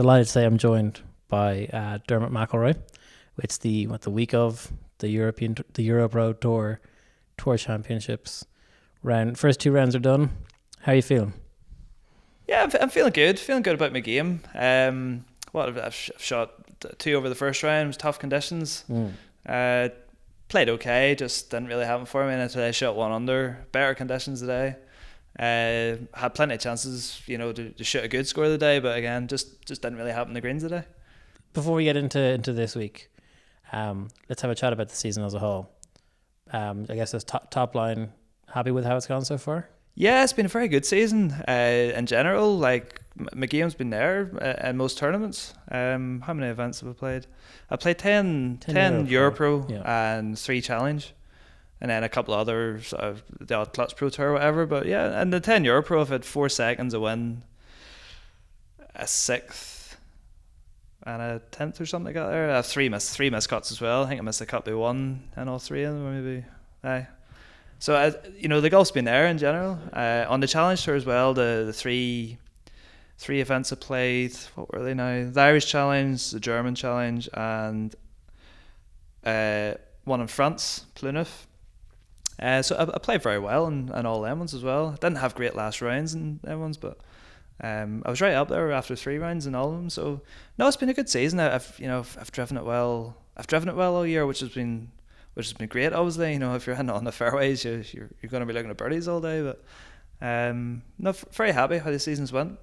delighted to say I'm joined by Dermot McElroy. It's the week of the EuroPro Tour Championships. First two rounds are done. How are you feeling? Yeah, I'm feeling good. Feeling good about my game. I've shot 2 over the first round. It was tough conditions. Played okay, just didn't really happen for me. And today I shot 1 under. Better conditions today. Had plenty of chances, to shoot a good score today, but again, just didn't really happen the greens today. Before we get into this week, let's have a chat about the season as a whole. I guess as top line, happy with how it's gone so far? Yeah, it's been a very good season in general. Like, my game's been there in most tournaments. How many events have I played? I played 10 EuroPro and 3 Challenge, and then a couple of others, the odd Clutch Pro Tour or whatever. But yeah, and the 10 EuroPro, I've had 4 seconds, a win, a 6th, and a 10th or something like that there. I have 3 missed cuts as well. I think I missed a cut by 1 in all 3 of them, or maybe. Aye. So, the golf's been there in general. On the Challenge Tour as well, the three events I played, what were they now? The Irish Challenge, the German Challenge, and one in France, Plough Erne. So I played very well in all them ones as well. I didn't have great last rounds in them ones, but I was right up there after 3 rounds in all of them. So no, it's been a good season. I've driven it well. I've driven it well all year, which has been great. Obviously, if you're hitting on the fairways, you're going to be looking at birdies all day. But no, very happy how the season's went.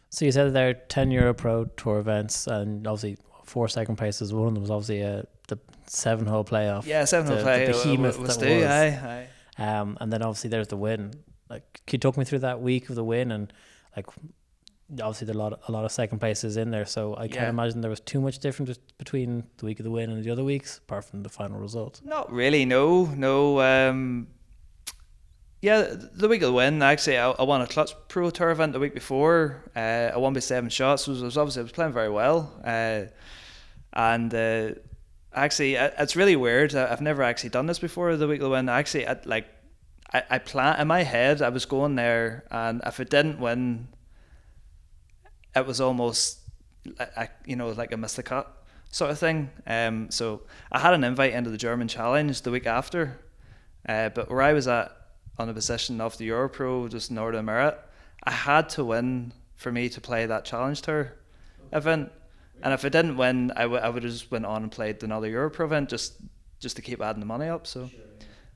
So you said there are 10 EuroPro Tour events, and obviously 4 second places. One of them was obviously the 7-hole playoff. Yeah, 7-hole playoff. The behemoth was that was. Aye. And then obviously there's the win. Like, can you talk me through that week of the win? And like, obviously there are a lot of second places in there, so I can't imagine there was too much difference between the week of the win and the other weeks, apart from the final result. Not really, no. Yeah, the week of the win, actually, I won a Clutch Pro Tour event the week before. I won by 7 shots. I was playing very well. Actually, it's really weird. I've never actually done this before. The week of the win, actually, I plan in my head. I was going there, and if it didn't win, it was almost like a missed the cut sort of thing. So I had an invite into the German Challenge the week after, but where I was at on the position of the EuroPro, just north of Merit, I had to win for me to play that Challenge Tour event. And if I didn't win, I would have just went on and played another EuroPro event just to keep adding the money up. So,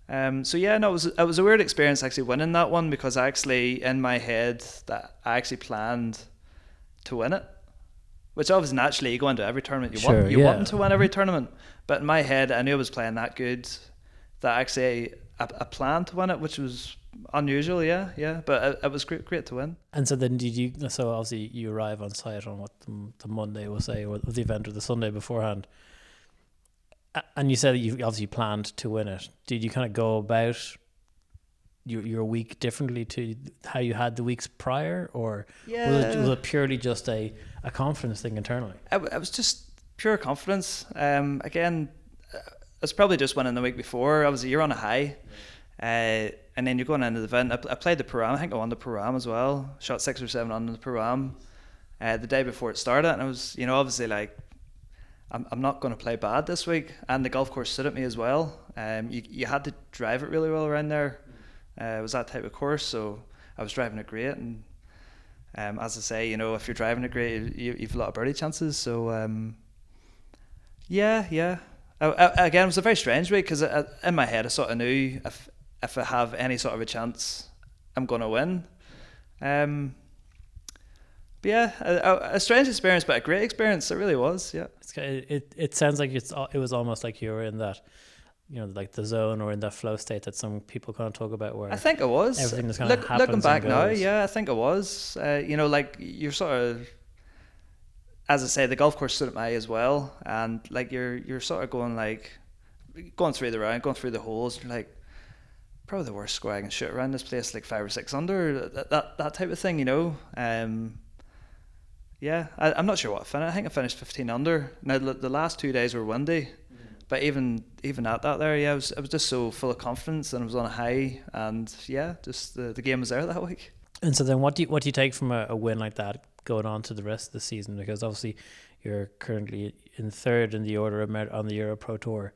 it was a weird experience actually winning that one, because actually in my head that I actually planned to win it, which obviously naturally you go into every tournament you want to win every tournament, but in my head I knew I was playing that good that actually I planned to win it, which was unusual. But it was great to win. And so then so obviously you arrive on site on what the Monday we'll say, or the event, or the Sunday beforehand, and you said that you obviously planned to win it. Did you kind of go about your week differently to how you had the weeks prior, or was it purely just a confidence thing internally? It was just pure confidence. Again, it's probably just winning the week before. Obviously, you're on a high, and then you're going into the event. I played the Pro-Am. I think I won the Pro-Am as well. Shot 6 or 7 under the Pro-Am the day before it started, and I was, obviously like, I'm not going to play bad this week, and the golf course suited me as well. You had to drive it really well around there. It was that type of course, so I was driving it great, and as I say, if you're driving it great, you've a lot of birdie chances. So again, it was a very strange week, because in my head I sort of knew if I have any sort of a chance, I'm going to win. But yeah, a strange experience, but a great experience. It really was. Yeah. It sounds like it was almost like you were in that, like the zone, or in that flow state that some people kind of talk about, where I think it was. Everything just kind of happens. Looking back and goes. now, yeah, I think it was. Like you're sort of, as I say, the golf course suited my eye as well, and like you're sort of going through the round, going through the holes. You're like, probably the worst score I can shoot around this place, like 5 or 6 under, that type of thing. I'm not sure what I finished. I think I finished 15 under. Now the last 2 days were windy, but even at that there, I was just so full of confidence, and I was on a high, and just the game was there that week. And so then, what do you take from a win like that, going on to the rest of the season? Because obviously you're currently in third in the order of merit on the EuroPro Tour.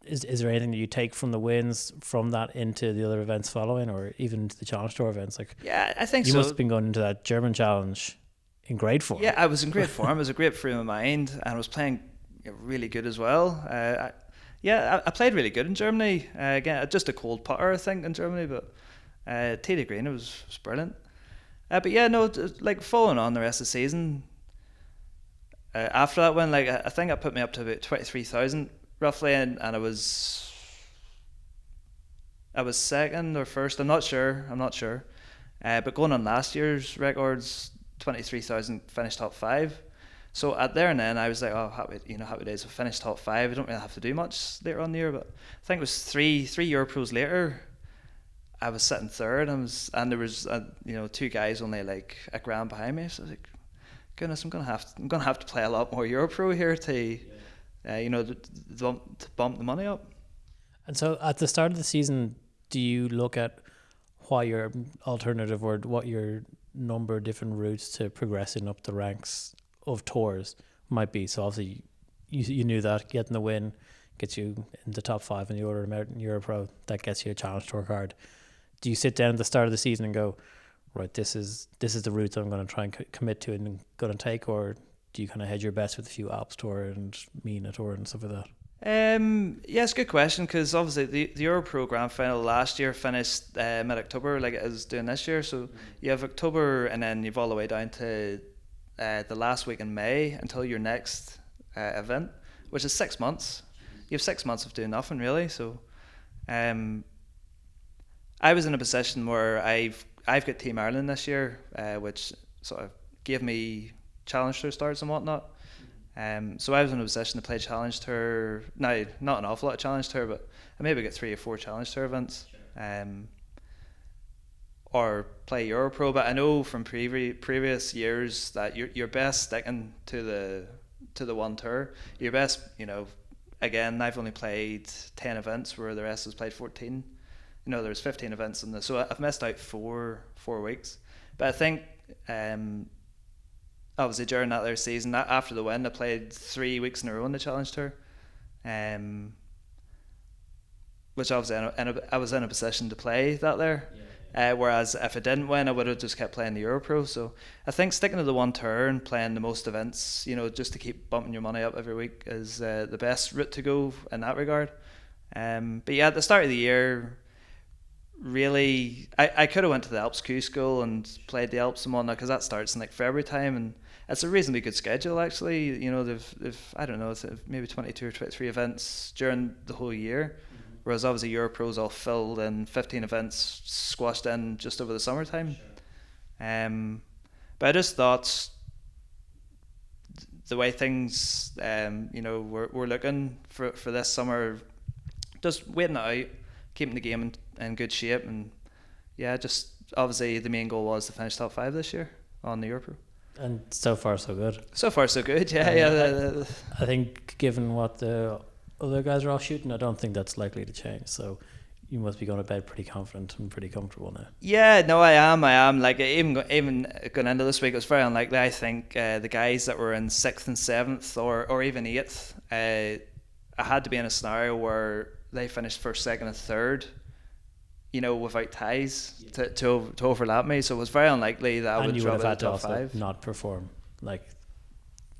Is there anything that you take from the wins from that into the other events following, or even to the Challenge Tour events? Like, Yeah, I think you so. must have been going into that German Challenge in great form. Yeah, I was in great form. It was a great frame of mind, and I was playing really good as well. I played really good in Germany. Again, just a cold putter, I think, in Germany, but tee to green, it was brilliant. But yeah, no, like following on the rest of the season, after that win, like I think it put me up to about 23,000 roughly, and I was second or first. I'm not sure. But going on last year's records, 23,000, finished top 5. So at there and then I was like, oh, happy days. I finished top 5. I don't really have to do much later on in the year, but I think it was three EuroPros later, I was sitting third, and there was 2 guys only like a grand behind me. So I was like, goodness, I'm gonna have to play a lot more EuroPro here to bump the money up. And so at the start of the season, do you look at what your alternative or what your number of different routes to progressing up the ranks of tours might be? So obviously you knew that getting the win gets you in the top 5 in the order of merit in EuroPro. That gets you a Challenge Tour card. Do you sit down at the start of the season and go, right, this is the route I'm going to try and commit to and going to take, or do you kind of hedge your bets with a few Alps Tour and Mina Tour and stuff like that? Yeah, it's a good question, because obviously the EuroPro Grand Final last year finished mid-October, like it is doing this year. So you have October, and then you've all the way down to the last week in May until your next event, which is 6 months. You have 6 months of doing nothing really. So I was in a position where I've got Team Ireland this year, which sort of gave me Challenge Tour starts and whatnot. So I was in a position to play Challenge Tour. Now, not an awful lot of Challenge Tour, but I maybe get 3 or 4 Challenge Tour events, or play EuroPro. But I know from previous years that you're best sticking to the one tour. You're best, again, I've only played 10 events where the rest has played 14. There's 15 events in this, so I've missed out 4 weeks. But I think obviously during that there season, after the win, I played 3 weeks in a row in the Challenge Tour, which obviously I was in a position to play that there. Whereas if I didn't win, I would have just kept playing the EuroPro. So I think sticking to the one tour and playing the most events, just to keep bumping your money up every week, is the best route to go in that regard. But yeah, at the start of the year, really, I could have went to the Alps Q school and played the Alps and whatnot, because that starts in like February time, and it's a reasonably good schedule actually. They've I don't know, it's maybe 22 or 23 events during the whole year, whereas obviously EuroPro's all filled and 15 events squashed in just over the summertime. But I just thought the way things we're looking for this summer, just waiting it out, keeping the game in good shape, and yeah, just obviously the main goal was to finish top 5 this year on the EuroPro. And so far so good. So far so good, yeah. I think given what the other guys are all shooting, I don't think that's likely to change. So you must be going to bed pretty confident and pretty comfortable now. Yeah, no, I am. Like even going into this week, it was very unlikely. I think the guys that were in 6th and 7th or even 8th, I had to be in a scenario where they finished 1st, 2nd and 3rd, without ties to overlap me. So it was very unlikely that I would drop out of the top 5. Not perform, like.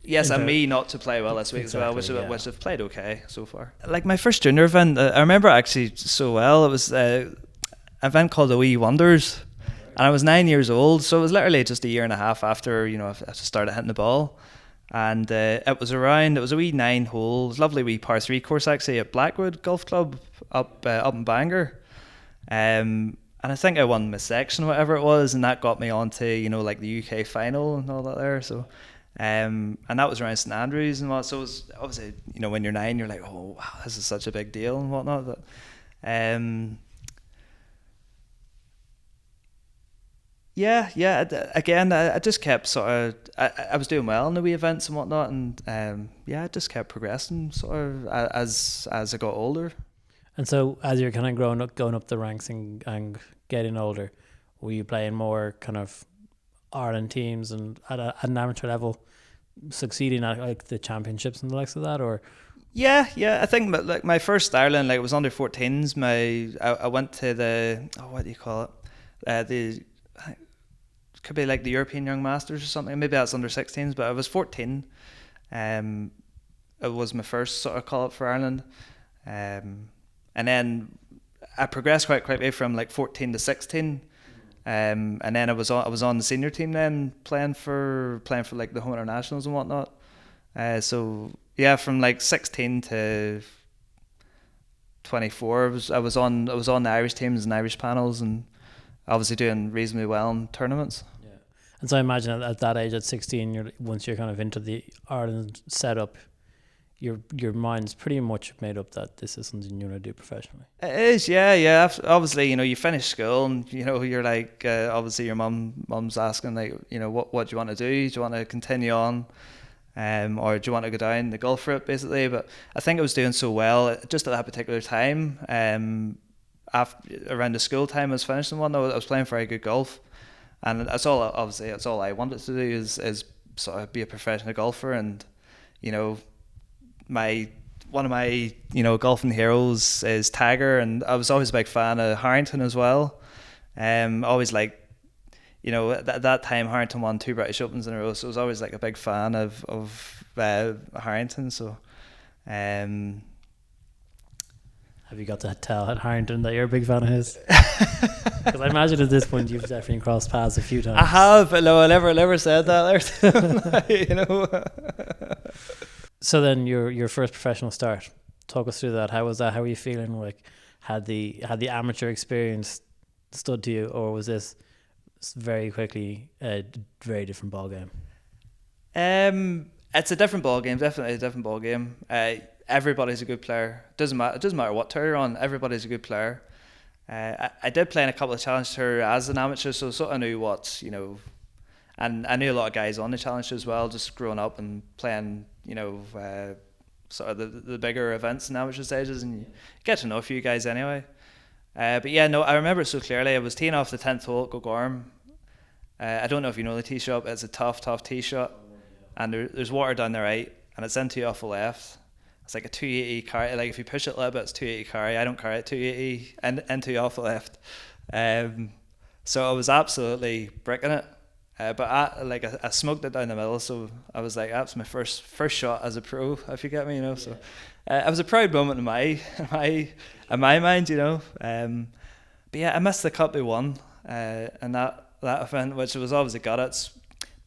Yes, and me not to play well this week exactly, as well, which I've played okay so far. Like my first junior event, I remember actually so well. It was an event called the Wee Wonders, and I was 9 years old, so it was literally just a year and a half after I started hitting the ball. And it was a wee 9 holes, lovely wee par 3 course actually at Blackwood Golf Club up in Bangor. And I think I won my section, whatever it was, and that got me onto like the UK final and all that there. So. And that was around St Andrews and what. So it was obviously, when you're 9, you're like, oh wow, this is such a big deal and whatnot. But again, I just kept sort of, I was doing well in the wee events and whatnot, and I just kept progressing sort of as I got older. And so as you're kind of going up the ranks and getting older, were you playing more kind of Ireland teams and at an amateur level succeeding at like the championships and the likes of that, or? Yeah, I think like my first Ireland, like, it was under 14s. I went to the, what do you call it? The, could be like the European Young Masters or something. Maybe that's under 16s, but I was 14. It was my first sort of call up for Ireland, and then I progressed quite quickly from like 14 to 16. And then I was on the senior team then playing for like the home internationals and whatnot. So yeah, from like 16 to 24, I was on the Irish teams and Irish panels, and obviously doing reasonably well in tournaments. Yeah. And so I imagine at that age, at 16, once you're kind of into the Ireland setup, your mind's pretty much made up that this is something you want to do professionally. It is, yeah. Obviously, you finish school and you're like, obviously your mum's asking, like, what do you want to do? Do you want to continue on, or do you want to go down the golf route, basically? But I think I was doing so well just at that particular time. Around the school time I was finishing one, I was playing very good golf, and that's all I wanted to do is sort of be a professional golfer. And one of my golfing heroes is Tiger, and I was always a big fan of Harrington as well. Always like, at that time Harrington won 2 British Opens in a row, so I was always like a big fan of Harrington. So have you got to tell at Harrington that you're a big fan of his? Because I imagine at this point you've definitely crossed paths a few times. I have, but no, I never said that. So then your first professional start, talk us through that. How was that? How were you feeling? Like, had the amateur experience stood to you, or was this very quickly a very different ball game? It's a different ball game, definitely a different ball game. Everybody's a good player. It doesn't matter what tour you're on. Everybody's a good player. I did play in a couple of challenge tours as an amateur, so sort of knew what, and I knew a lot of guys on the challenge tour as well, just growing up and playing, sort of the bigger events and amateur stages, and you get to know a few guys anyway. But yeah, no, I remember it so clearly. I was teeing off the 10th hole at Lough Erne. I don't know if you know the tee shot, but it's a tough tee shot, and there's water down the right, and it's into you off the left. It's like a 280 carry. Like if you push it a little bit, it's 280 carry. I don't carry it 280 and into you off the left. So I was absolutely bricking it. But I smoked it down the middle, so I was like, that's my first shot as a pro, if you get me, So it was a proud moment in my mind, But yeah, I missed the cut by one, and that event, which was obviously got it. It's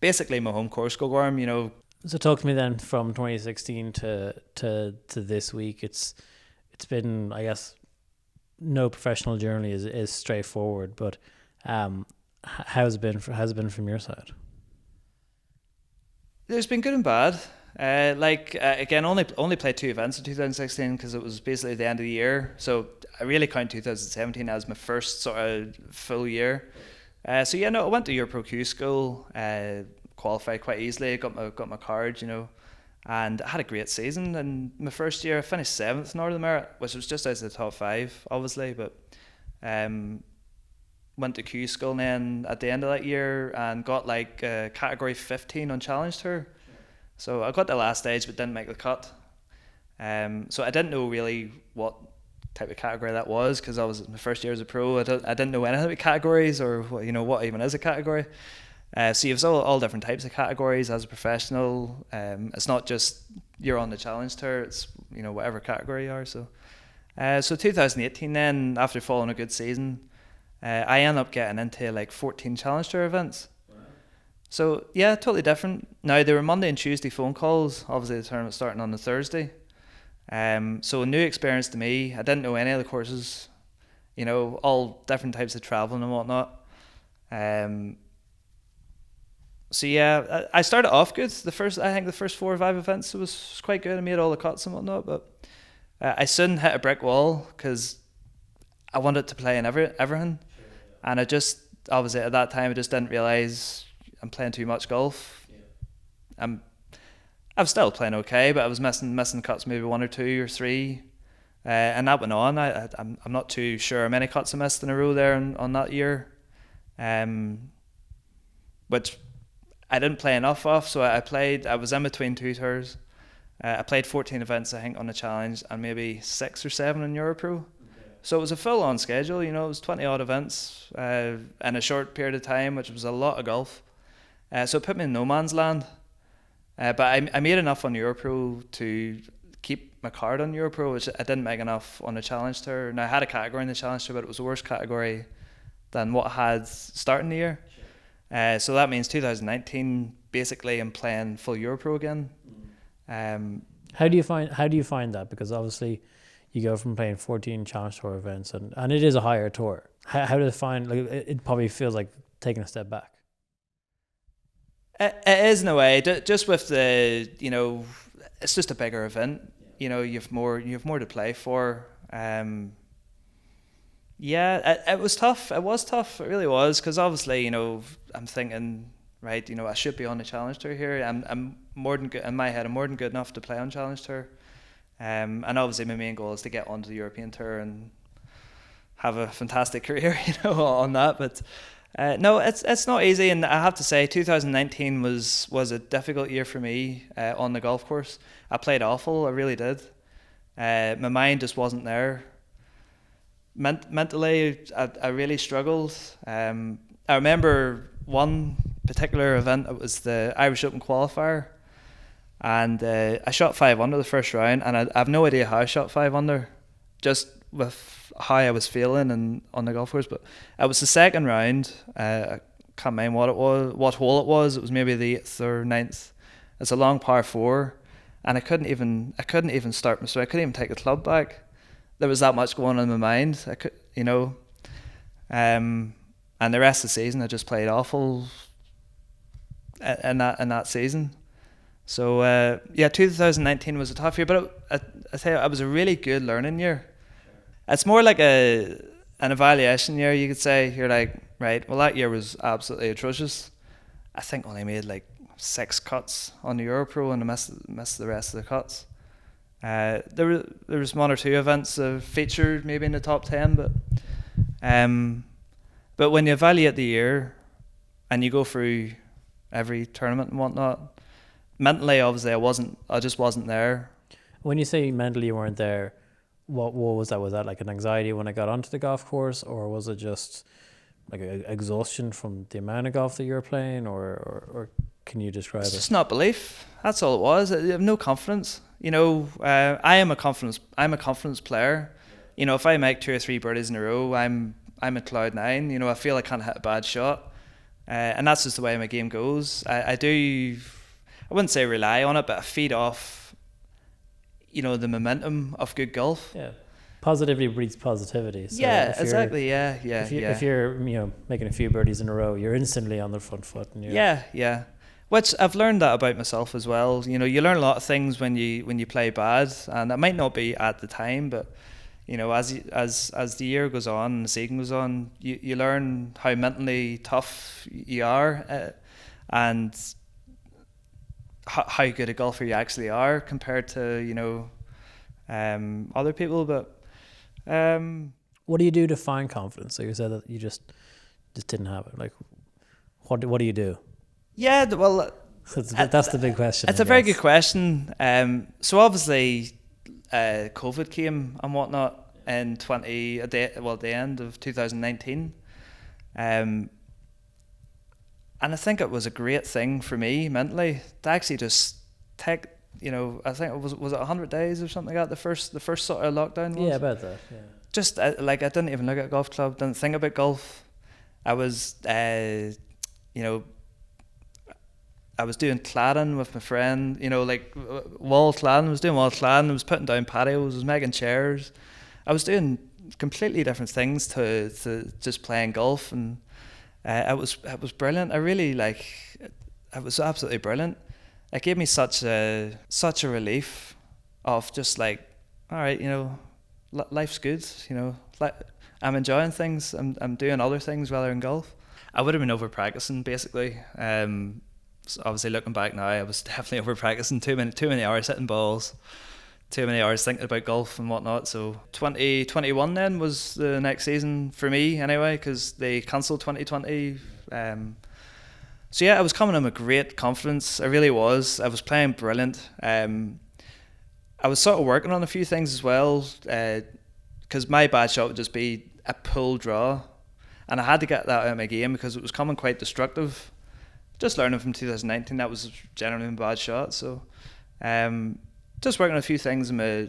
basically my home course, Lough Erne, So talk to me then from 2016 to this week. It's been, I guess, no professional journey is straightforward, but how's it been from your side? There's been good and bad. Again, only played 2 events in 2016 because it was basically the end of the year. So I really count 2017 as my first sort of full year. I went to EuroPro Q school, qualified quite easily, got my card, and I had a great season. And my first year, I finished 7th Northern Merit, which was just out of the top 5, obviously, but went to Q school then at the end of that year and got like category 15 on Challenge Tour. So I got the last stage but didn't make the cut. So I didn't know really what type of category that was because I was my first year as a pro. I didn't know anything about categories or what even is a category. So you have all different types of categories as a professional. It's not just you're on the Challenge Tour, it's whatever category you are. So 2018 then, after following a good season, I ended up getting into like 14 Challenge Tour events. Wow. So yeah, totally different. Now they were Monday and Tuesday phone calls. Obviously the tournament starting on the Thursday. So a new experience to me. I didn't know any of the courses, all different types of traveling and whatnot. So yeah, I started off good. I think the first 4 or 5 events was quite good. I made all the cuts and whatnot, but I soon hit a brick wall because I wanted to play in everything. And I just, obviously at that time, I just didn't realise I'm playing too much golf. Yeah. I'm still playing okay, but I was missing cuts, maybe 1 or 2 or 3. And that went on. I'm not too sure how many cuts I missed in a row there on that year. which I didn't play enough of. So I was in between two tours. I played 14 events, I think, on the challenge, and maybe 6 or 7 in EuroPro. Okay. So it was a full-on schedule. It was 20-odd events in a short period of time, which was a lot of golf. So it put me in no man's land. But I made enough on EuroPro to keep my card on EuroPro, which I didn't make enough on the challenge tour. Now I had a category in the challenge tour, but it was a worse category than what I had starting the year. Sure. So that means 2019, basically, I'm playing full EuroPro again. How do you find that? Because obviously you go from playing 14 challenge tour events and it is a higher tour. How do you find, like, it probably feels like taking a step back? It is in a way, just with the, it's just a bigger event. You've more to play for. It was tough. It was tough. It really was, because obviously, I'm thinking, right, I should be on the challenge tour here. I'm more than good in my head. I'm more than good enough to play on challenge tour. And obviously, my main goal is to get onto the European tour and have a fantastic career, on that. But no, it's not easy, and I have to say, 2019 was a difficult year for me on the golf course. I played awful. I really did. My mind just wasn't there. Mentally, I really struggled. I remember one particular event. It was the Irish Open qualifier, and I shot 5 under the first round, and I have no idea how I shot 5 under, just with how I was feeling and on the golf course. But it was the second round. I can't remember what hole it was. It was maybe the 8th or 9th. It's a long par 4, and I couldn't even start my swing. I couldn't even take the club back. There was that much going on in my mind. I could, and the rest of the season I just played awful in that season. So 2019 was a tough year, but I tell you, it was a really good learning year. It's more like an evaluation year, you could say. You're like, right, well, that year was absolutely atrocious. I think I only made like 6 cuts on the EuroPro, and I missed the rest of the cuts. There was 1 or 2 events featured maybe in the top 10, but when you evaluate the year and you go through every tournament and whatnot, mentally, obviously, I just wasn't there. When you say mentally you weren't there, what was that? Was that like an anxiety when I got onto the golf course, or was it just like exhaustion from the amount of golf that you were playing, or can you describe it? It's just not belief. That's all it was. I have no confidence. I'm a confidence player. If I make 2 or 3 birdies in a row, I'm at cloud 9. I feel I can't hit a bad shot, and that's just the way my game goes. I wouldn't say rely on it, but I feed off the momentum of good golf. Yeah, positivity breeds positivity. So yeah, exactly. Yeah. If you're making a few birdies in a row, you're instantly on the front foot. And yeah. Which I've learned that about myself as well. You learn a lot of things when you play bad, and that might not be at the time, but as the year goes on and the season goes on, you learn how mentally tough you are, and how good a golfer you actually are compared to other people. But what do you do to find confidence? So you said that you just didn't have it. Like, what do you do? Yeah, well, that's the big question. It's a very good question. So obviously, COVID came and whatnot in the end of 2019. And I think it was a great thing for me mentally to actually just take, I think it was it 100 days or something like that, the first sort of lockdown was? Yeah, about that, yeah. Just I didn't even look at a golf club, didn't think about golf. I was, I was doing cladding with my friend, wall cladding. I was doing wall cladding, I was putting down patios, I was making chairs. I was doing completely different things to just playing golf, and it was brilliant. I really it was absolutely brilliant. It gave me such a relief of just all right, life's good. I'm enjoying things. I'm doing other things rather than golf. I would have been over practicing basically. So obviously looking back now, I was definitely over practicing. Too many hours hitting balls, too many hours thinking about golf and whatnot. So 2021 then was the next season for me anyway, because they cancelled 2020. So yeah, I was coming in with great confidence. I really was. I was playing brilliant. I was sort of working on a few things as well, because my bad shot would just be a pull draw, and I had to get that out of my game because it was coming quite destructive. Just learning from 2019, that was generally my bad shot. So just working on a few things in my,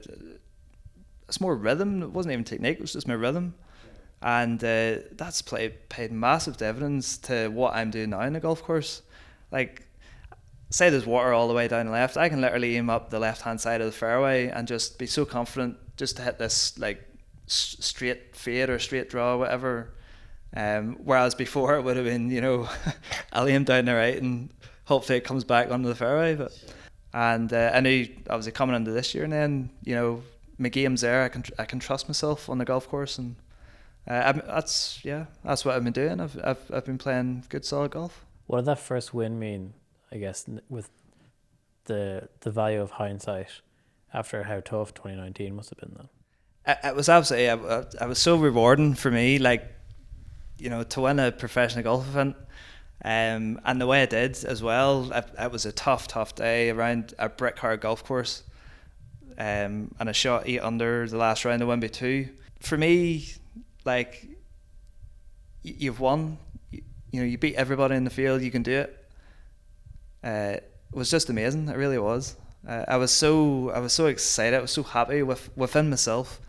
it's more rhythm. It wasn't even technique, it was just my rhythm. And that's paid massive dividends to what I'm doing now in the golf course. Like, say there's water all the way down the left, I can literally aim up the left-hand side of the fairway and just be so confident just to hit this like straight fade or straight draw or whatever. Whereas before it would have been, I'll aim down the right and hopefully it comes back onto the fairway. And I knew obviously coming into this year, and then my game's there. I can trust myself on the golf course, and that's what I've been doing. I've been playing good solid golf. What did that first win mean, I guess, with the value of hindsight after how tough 2019 must have been then? It was absolutely, it was so rewarding for me, like, to win a professional golf event, and the way I did as well. It was a tough day around a brick hard golf course, and I shot 8 under the last round of 1v2. For me, like, you've won, you beat everybody in the field, you can do it. It was just amazing. It really was. I was so excited. I was so happy within myself,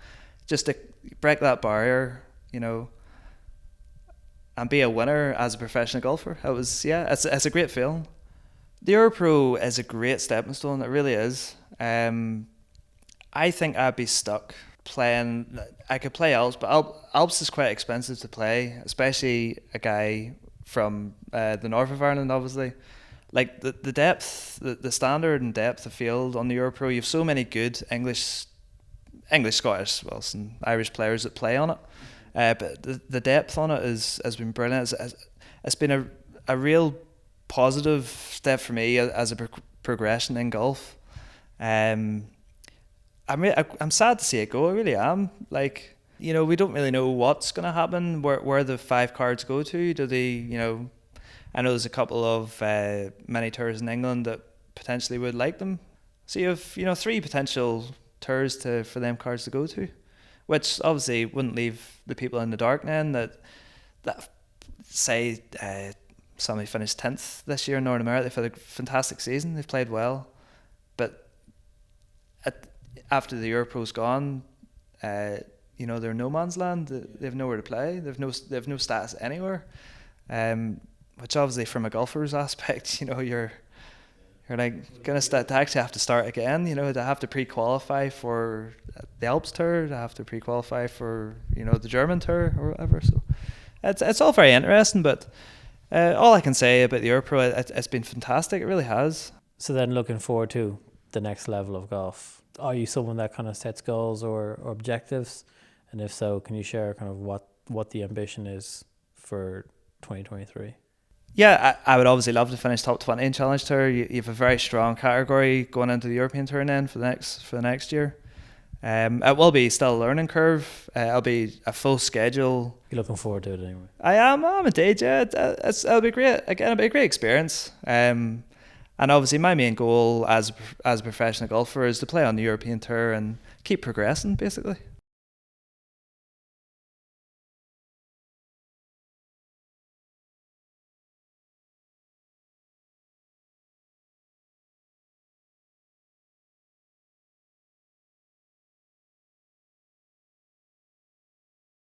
just to break that barrier, and be a winner as a professional golfer. It was, it's a great feeling. The EuroPro is a great stepping stone. It really is. I think I'd be stuck playing. I could play Alps, but Alps is quite expensive to play, especially a guy from the north of Ireland, obviously. Like the depth, the standard and depth of field on the EuroPro, you have so many good English, Scottish, well, some Irish players that play on it. But the depth on it has been brilliant. It's been a real positive step for me as a progression in golf. I'm sad to see it go. I really am. Like, we don't really know what's going to happen. Where the 5 cards go to? Do they? I know there's a couple of mini tours in England that potentially would like them. So you have 3 potential tours for them cards to go to, which obviously wouldn't leave the people in the dark then that say somebody finished 10th this year in North America. They've had a fantastic season. They've played well, but after the EuroPro's gone, they're no man's land. They've nowhere to play. They've no status anywhere. Which obviously from a golfer's aspect, you're like gonna to actually have to start again. To have to pre-qualify for the Alps tour, to have to pre-qualify for the German tour or whatever. So it's all very interesting. But all I can say about the EuroPro, it's been fantastic. It really has. So then, looking forward to the next level of golf, are you someone that kind of sets goals or objectives? And if so, can you share kind of what the ambition is for 2023? Yeah, I would obviously love to finish top 20 in Challenge Tour. You have a very strong category going into the European Tour then for the next year. It will be still a learning curve. It'll be a full schedule. You're looking forward to it anyway. I'm indeed, yeah. It'll be great. Again, it'll be a great experience. And obviously my main goal as a professional golfer is to play on the European Tour and keep progressing, basically.